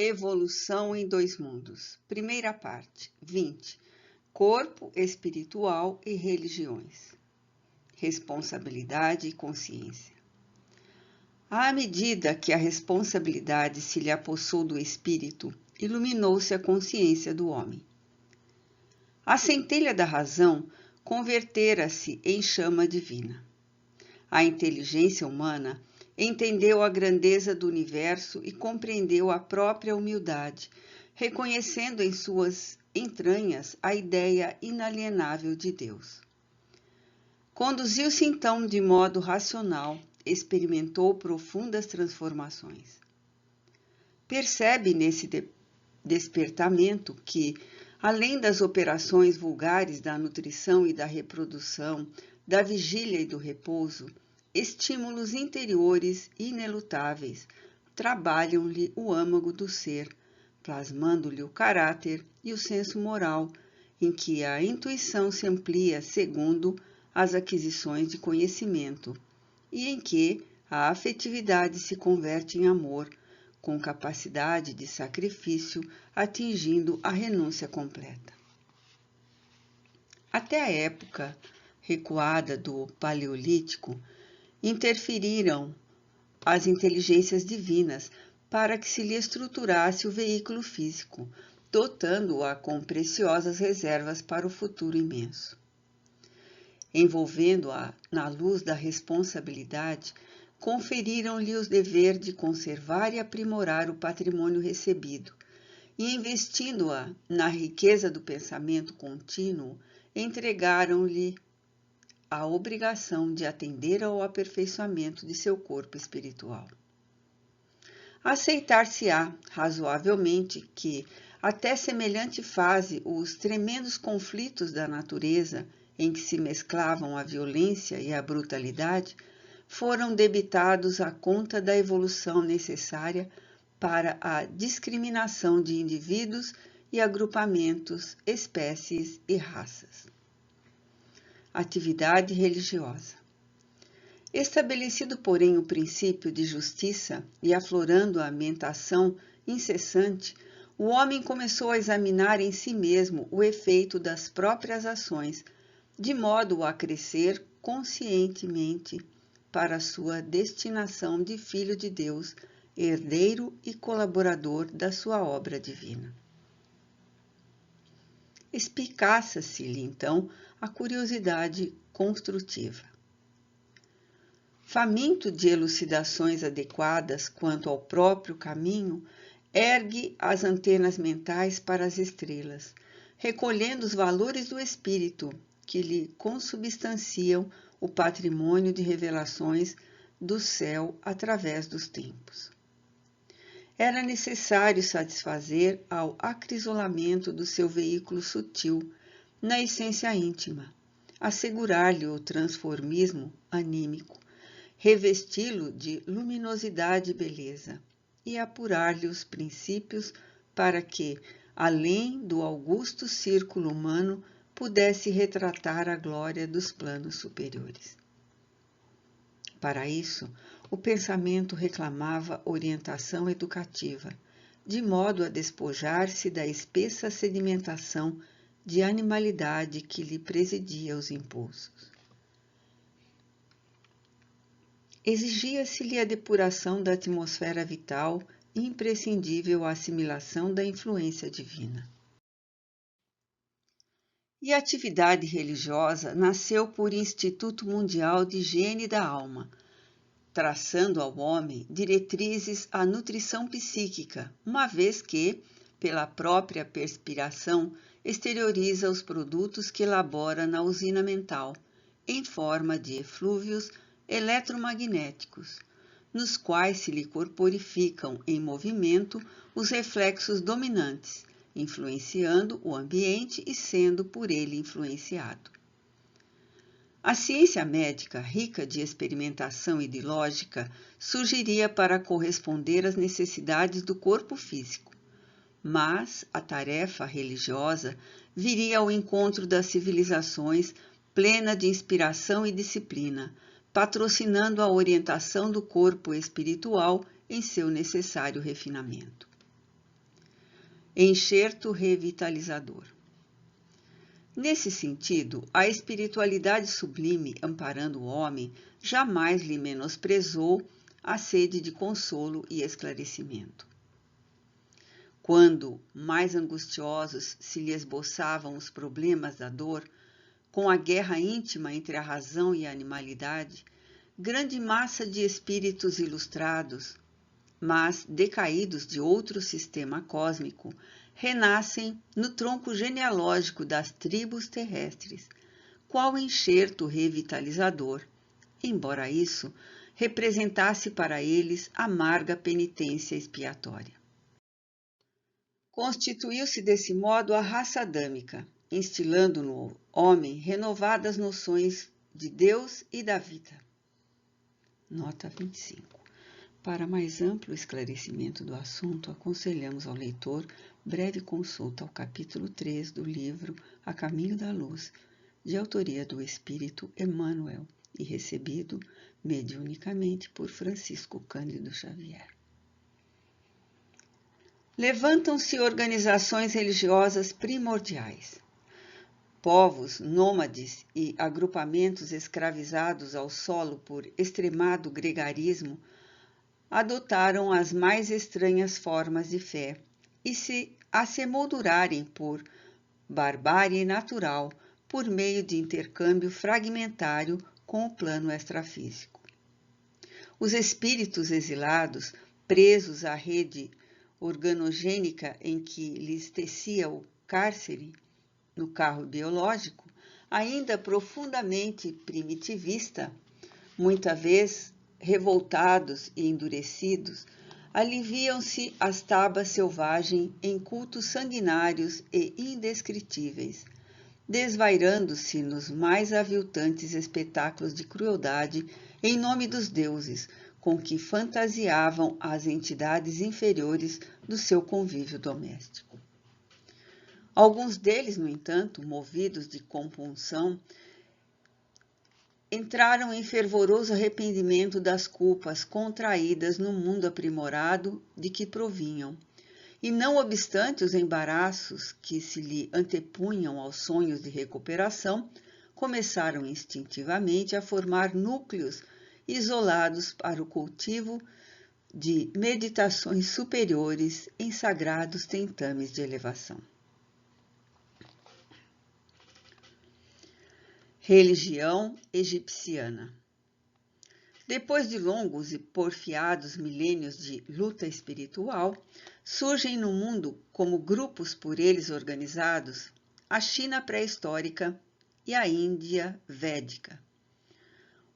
Evolução em dois mundos. Primeira parte, 20. Corpo espiritual e religiões. Responsabilidade e consciência. À medida que a responsabilidade se lhe apossou do espírito, iluminou-se a consciência do homem. A centelha da razão convertera-se em chama divina. A inteligência humana entendeu a grandeza do universo e compreendeu a própria humildade, reconhecendo em suas entranhas a ideia inalienável de Deus. Conduziu-se então de modo racional, experimentou profundas transformações. Percebe nesse despertamento que, além das operações vulgares da nutrição e da reprodução, da vigília e do repouso, estímulos interiores inelutáveis trabalham-lhe o âmago do ser, plasmando-lhe o caráter e o senso moral, em que a intuição se amplia segundo as aquisições de conhecimento, e em que a afetividade se converte em amor, com capacidade de sacrifício, atingindo a renúncia completa. Até a época recuada do Paleolítico, interferiram as inteligências divinas para que se lhe estruturasse o veículo físico, dotando-a com preciosas reservas para o futuro imenso. Envolvendo-a na luz da responsabilidade, conferiram-lhe o dever de conservar e aprimorar o patrimônio recebido, e investindo-a na riqueza do pensamento contínuo, entregaram-lhe a obrigação de atender ao aperfeiçoamento de seu corpo espiritual. Aceitar-se-á razoavelmente que, até semelhante fase, os tremendos conflitos da natureza, em que se mesclavam a violência e a brutalidade, foram debitados à conta da evolução necessária para a discriminação de indivíduos e agrupamentos, espécies e raças. Atividade religiosa. Estabelecido, porém, o princípio de justiça e aflorando a mentação incessante, o homem começou a examinar em si mesmo o efeito das próprias ações, de modo a crescer conscientemente para a sua destinação de filho de Deus, herdeiro e colaborador da sua obra divina. Espicaça-se-lhe, então, a curiosidade construtiva. Faminto de elucidações adequadas quanto ao próprio caminho, ergue as antenas mentais para as estrelas, recolhendo os valores do espírito que lhe consubstanciam o patrimônio de revelações do céu através dos tempos. Era necessário satisfazer ao acrisolamento do seu veículo sutil, na essência íntima, assegurar-lhe o transformismo anímico, revesti-lo de luminosidade e beleza, e apurar-lhe os princípios para que, além do augusto círculo humano, pudesse retratar a glória dos planos superiores. Para isso, o pensamento reclamava orientação educativa, de modo a despojar-se da espessa sedimentação de animalidade que lhe presidia os impulsos. Exigia-se-lhe a depuração da atmosfera vital, imprescindível à assimilação da influência divina. E a atividade religiosa nasceu por Instituto Mundial de Higiene da Alma, traçando ao homem diretrizes à nutrição psíquica, uma vez que, pela própria perspiração, exterioriza os produtos que elabora na usina mental, em forma de eflúvios eletromagnéticos, nos quais se lhe corporificam em movimento os reflexos dominantes, influenciando o ambiente e sendo por ele influenciado. A ciência médica, rica de experimentação e de lógica, surgiria para corresponder às necessidades do corpo físico, mas a tarefa religiosa viria ao encontro das civilizações plena de inspiração e disciplina, patrocinando a orientação do corpo espiritual em seu necessário refinamento. enxerto revitalizador. Nesse sentido, a espiritualidade sublime amparando o homem jamais lhe menosprezou a sede de consolo e esclarecimento. Quando, mais angustiosos, se lhe esboçavam os problemas da dor, com a guerra íntima entre a razão e a animalidade, grande massa de espíritos ilustrados, mas decaídos de outro sistema cósmico, renascem no tronco genealógico das tribos terrestres, qual enxerto revitalizador, embora isso representasse para eles amarga penitência expiatória. Constituiu-se desse modo a raça adâmica, instilando no homem renovadas noções de Deus e da vida. Nota 25. Para mais amplo esclarecimento do assunto, aconselhamos ao leitor breve consulta ao capítulo 3 do livro A Caminho da Luz, de autoria do Espírito Emmanuel e recebido mediunicamente por Francisco Cândido Xavier. Levantam-se organizações religiosas primordiais. Povos nômades e agrupamentos escravizados ao solo por extremado gregarismo adotaram as mais estranhas formas de fé e a se moldurarem por barbárie natural por meio de intercâmbio fragmentário com o plano extrafísico. Os espíritos exilados, presos à rede organogênica em que lhes tecia o cárcere, no carro biológico, ainda profundamente primitivista, muita vez revoltados e endurecidos, aliviam-se as tabas selvagens em cultos sanguinários e indescritíveis, desvairando-se nos mais aviltantes espetáculos de crueldade em nome dos deuses, com que fantasiavam as entidades inferiores do seu convívio doméstico. Alguns deles, no entanto, movidos de compunção, entraram em fervoroso arrependimento das culpas contraídas no mundo aprimorado de que provinham, e não obstante os embaraços que se lhe antepunham aos sonhos de recuperação, começaram instintivamente a formar núcleos isolados para o cultivo de meditações superiores em sagrados tentames de elevação. Religião egipciana. Depois de longos e porfiados milênios de luta espiritual, surgem no mundo, como grupos por eles organizados, a China pré-histórica e a Índia védica,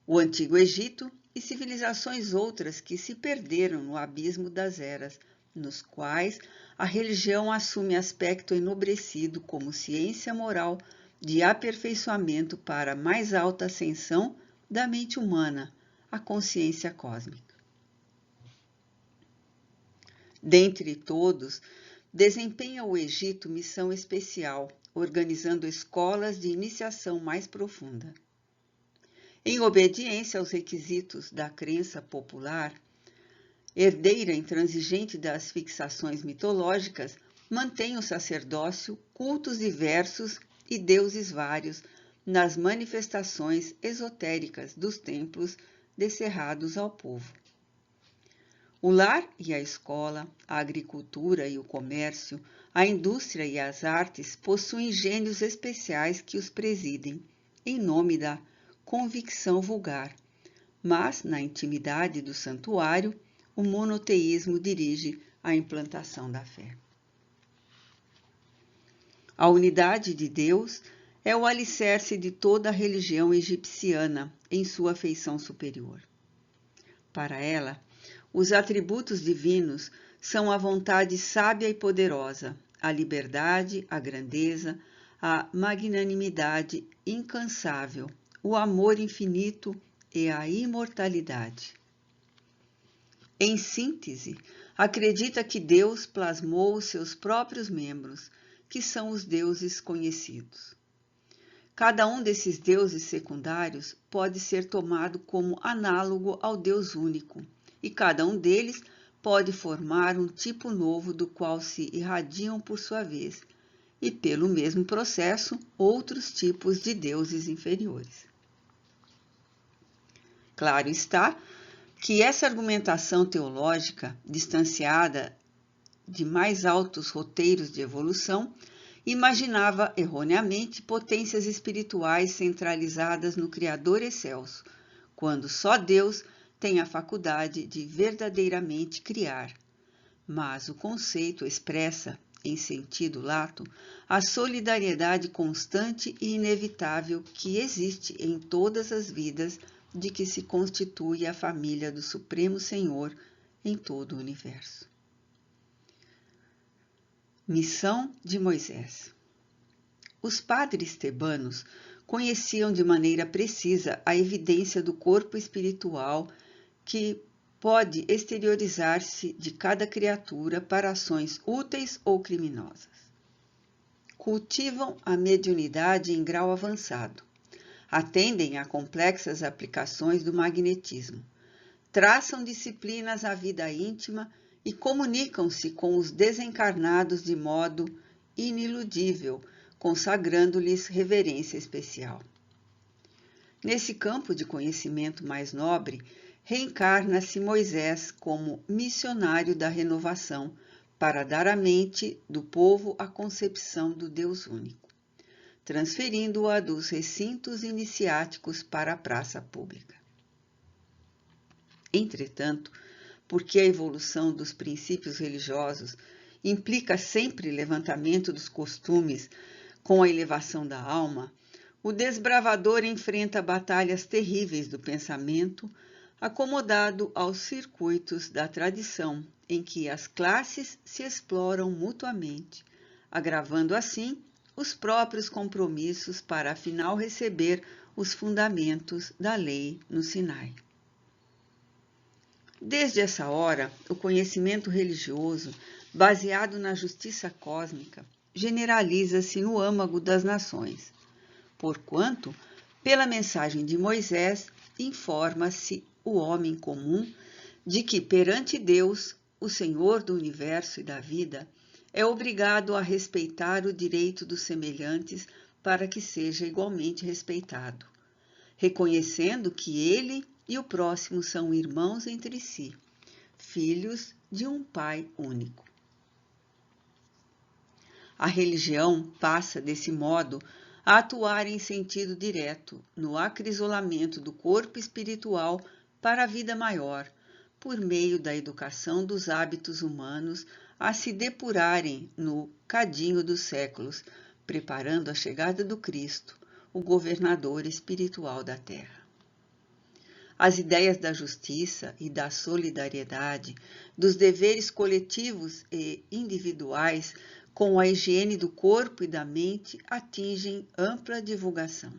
o Antigo Egito e civilizações outras que se perderam no abismo das eras, nos quais a religião assume aspecto enobrecido como ciência moral de aperfeiçoamento para a mais alta ascensão da mente humana, a consciência cósmica. Dentre todos, desempenha o Egito missão especial, organizando escolas de iniciação mais profunda. Em obediência aos requisitos da crença popular, herdeira intransigente das fixações mitológicas, mantém o sacerdócio, cultos diversos e deuses vários nas manifestações esotéricas dos templos descerrados ao povo. O lar e a escola, a agricultura e o comércio, a indústria e as artes possuem gênios especiais que os presidem, em nome da convicção vulgar, mas, na intimidade do santuário, o monoteísmo dirige a implantação da fé. A unidade de Deus é o alicerce de toda a religião egipciana em sua feição superior. Para ela, os atributos divinos são a vontade sábia e poderosa, a liberdade, a grandeza, a magnanimidade incansável, o amor infinito e a imortalidade. Em síntese, acredita que Deus plasmou os seus próprios membros, que são os deuses conhecidos. Cada um desses deuses secundários pode ser tomado como análogo ao Deus único, e cada um deles pode formar um tipo novo do qual se irradiam por sua vez, e pelo mesmo processo, outros tipos de deuses inferiores. Claro está que essa argumentação teológica, distanciada de mais altos roteiros de evolução, imaginava erroneamente potências espirituais centralizadas no Criador excelso, quando só Deus tem a faculdade de verdadeiramente criar. Mas o conceito expressa, em sentido lato, a solidariedade constante e inevitável que existe em todas as vidas de que se constitui a família do Supremo Senhor em todo o universo. Missão de Moisés. Os padres tebanos conheciam de maneira precisa a evidência do corpo espiritual que pode exteriorizar-se de cada criatura para ações úteis ou criminosas. Cultivam a mediunidade em grau avançado. Atendem a complexas aplicações do magnetismo. Traçam disciplinas à vida íntima e comunicam-se com os desencarnados de modo iniludível, consagrando-lhes reverência especial. Nesse campo de conhecimento mais nobre, reencarna-se Moisés como missionário da renovação, para dar à mente do povo a concepção do Deus único, transferindo-a dos recintos iniciáticos para a praça pública. Entretanto, porque a evolução dos princípios religiosos implica sempre levantamento dos costumes com a elevação da alma, o desbravador enfrenta batalhas terríveis do pensamento, acomodado aos circuitos da tradição, em que as classes se exploram mutuamente, agravando assim os próprios compromissos para afinal receber os fundamentos da lei no Sinai. Desde essa hora, o conhecimento religioso, baseado na justiça cósmica, generaliza-se no âmago das nações, porquanto, pela mensagem de Moisés, informa-se o homem comum de que, perante Deus, o Senhor do universo e da vida, é obrigado a respeitar o direito dos semelhantes para que seja igualmente respeitado, reconhecendo que ele e o próximo são irmãos entre si, filhos de um Pai único. A religião passa, desse modo, a atuar em sentido direto no acrisolamento do corpo espiritual para a vida maior, por meio da educação dos hábitos humanos a se depurarem no cadinho dos séculos, preparando a chegada do Cristo, o governador espiritual da Terra. As ideias da justiça e da solidariedade, dos deveres coletivos e individuais com a higiene do corpo e da mente atingem ampla divulgação.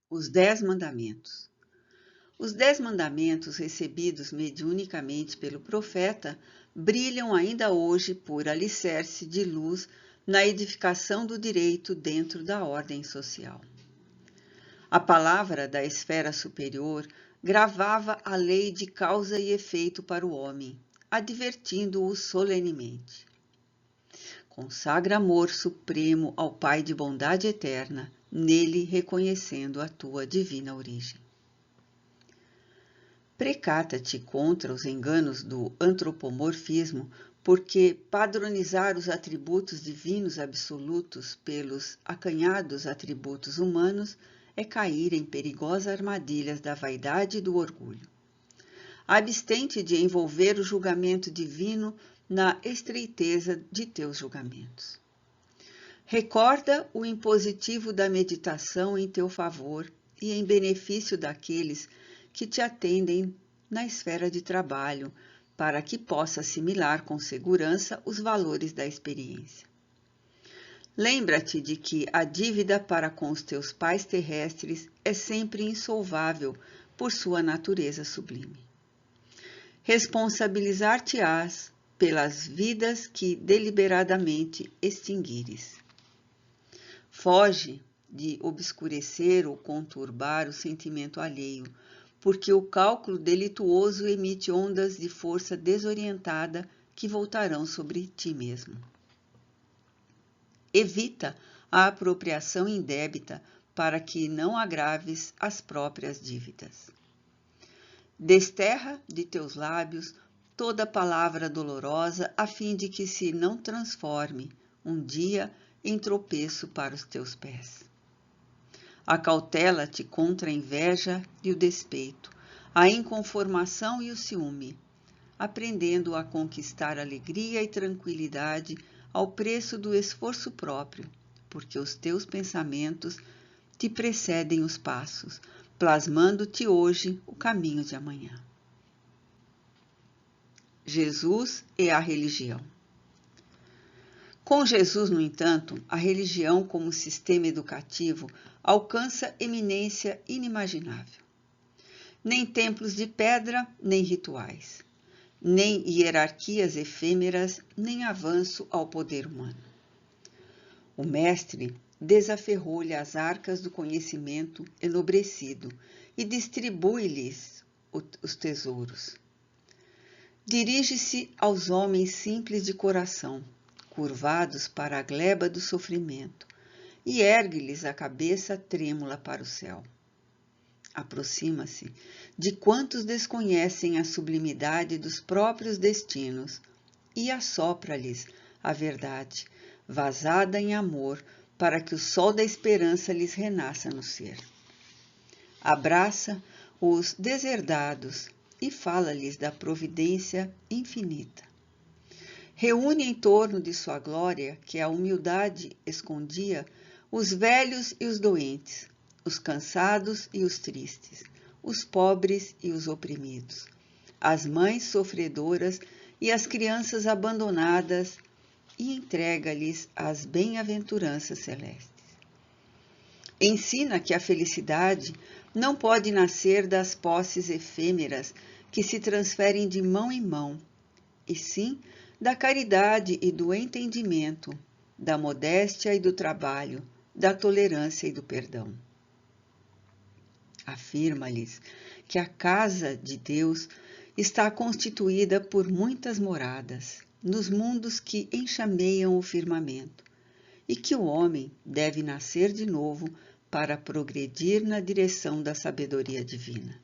Os 10 Mandamentos. Os 10 Mandamentos recebidos mediunicamente pelo profeta brilham ainda hoje por alicerce de luz na edificação do direito dentro da ordem social. A palavra da esfera superior gravava a lei de causa e efeito para o homem, advertindo-o solenemente. Consagra amor supremo ao Pai de bondade eterna, nele reconhecendo a tua divina origem. Precata-te contra os enganos do antropomorfismo, porque padronizar os atributos divinos absolutos pelos acanhados atributos humanos é cair em perigosas armadilhas da vaidade e do orgulho. Abstente de envolver o julgamento divino na estreiteza de teus julgamentos. Recorda o impositivo da meditação em teu favor e em benefício daqueles que te atendem na esfera de trabalho, para que possa assimilar com segurança os valores da experiência. Lembra-te de que a dívida para com os teus pais terrestres é sempre insolvável por sua natureza sublime. Responsabilizar-te-ás pelas vidas que deliberadamente extinguires. Foge de obscurecer ou conturbar o sentimento alheio, porque o cálculo delituoso emite ondas de força desorientada que voltarão sobre ti mesmo. Evita a apropriação indébita para que não agraves as próprias dívidas. Desterra de teus lábios toda palavra dolorosa, a fim de que se não transforme um dia em tropeço para os teus pés. Acautela-te contra a inveja e o despeito, a inconformação e o ciúme, aprendendo a conquistar alegria e tranquilidade ao preço do esforço próprio, porque os teus pensamentos te precedem os passos, plasmando-te hoje o caminho de amanhã. Jesus e a religião. Com Jesus, no entanto, a religião como sistema educativo alcança eminência inimaginável. Nem templos de pedra, nem rituais, nem hierarquias efêmeras, nem avanço ao poder humano. O mestre desaferrou-lhe as arcas do conhecimento enobrecido e distribui-lhes os tesouros. Dirige-se aos homens simples de coração, curvados para a gleba do sofrimento, e ergue-lhes a cabeça trêmula para o céu. Aproxima-se de quantos desconhecem a sublimidade dos próprios destinos e assopra-lhes a verdade, vazada em amor, para que o sol da esperança lhes renasça no ser. Abraça os deserdados e fala-lhes da providência infinita. Reúne em torno de sua glória, que a humildade escondia, os velhos e os doentes, os cansados e os tristes, os pobres e os oprimidos, as mães sofredoras e as crianças abandonadas, e entrega-lhes as bem-aventuranças celestes. Ensina que a felicidade não pode nascer das posses efêmeras que se transferem de mão em mão, e sim da caridade e do entendimento, da modéstia e do trabalho, da tolerância e do perdão. Afirma-lhes que a casa de Deus está constituída por muitas moradas, nos mundos que enxameiam o firmamento, e que o homem deve nascer de novo para progredir na direção da sabedoria divina.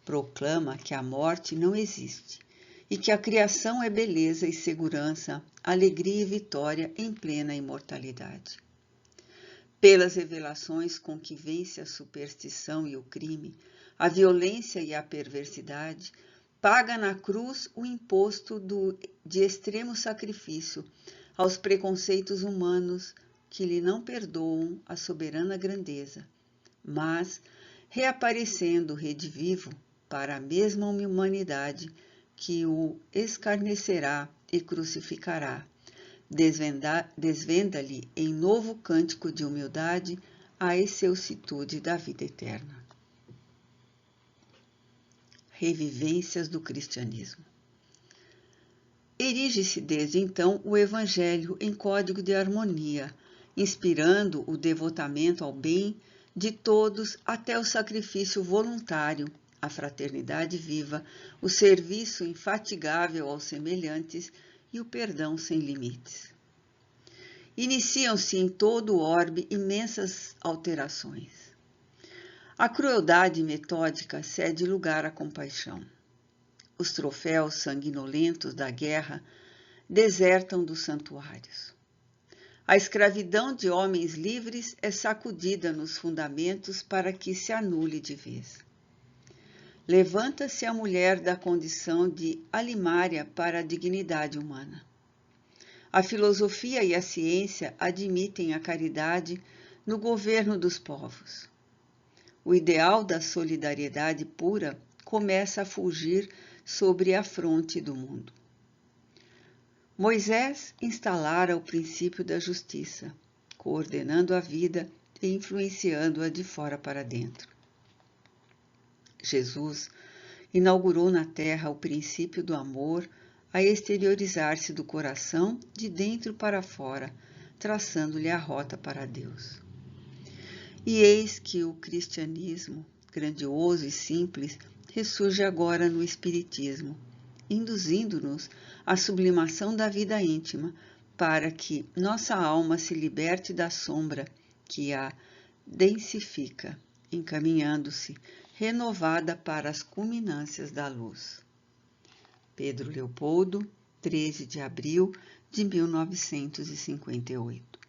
Proclama que a morte não existe e que a criação é beleza e segurança, alegria e vitória em plena imortalidade. Pelas revelações com que vence a superstição e o crime, a violência e a perversidade, paga na cruz o imposto de extremo sacrifício aos preconceitos humanos que lhe não perdoam a soberana grandeza, mas, reaparecendo redivivo para a mesma humanidade que o escarnecerá e crucificará, desvenda-lhe em novo cântico de humildade a excelsitude da vida eterna. Revivências do cristianismo. Erige-se desde então o Evangelho em código de harmonia, inspirando o devotamento ao bem de todos até o sacrifício voluntário, a fraternidade viva, o serviço infatigável aos semelhantes e o perdão sem limites. Iniciam-se em todo o orbe imensas alterações. A crueldade metódica cede lugar à compaixão. Os troféus sanguinolentos da guerra desertam dos santuários. A escravidão de homens livres é sacudida nos fundamentos para que se anule de vez. Levanta-se a mulher da condição de alimária para a dignidade humana. A filosofia e a ciência admitem a caridade no governo dos povos. O ideal da solidariedade pura começa a fulgir sobre a fronte do mundo. Moisés instalara o princípio da justiça, coordenando a vida e influenciando-a de fora para dentro. Jesus inaugurou na terra o princípio do amor a exteriorizar-se do coração de dentro para fora, traçando-lhe a rota para Deus. E eis que o cristianismo grandioso e simples, ressurge agora no Espiritismo, induzindo-nos à sublimação da vida íntima, para que nossa alma se liberte da sombra que a densifica, encaminhando-se renovada para as culminâncias da luz. Pedro Leopoldo, 13 de abril de 1958.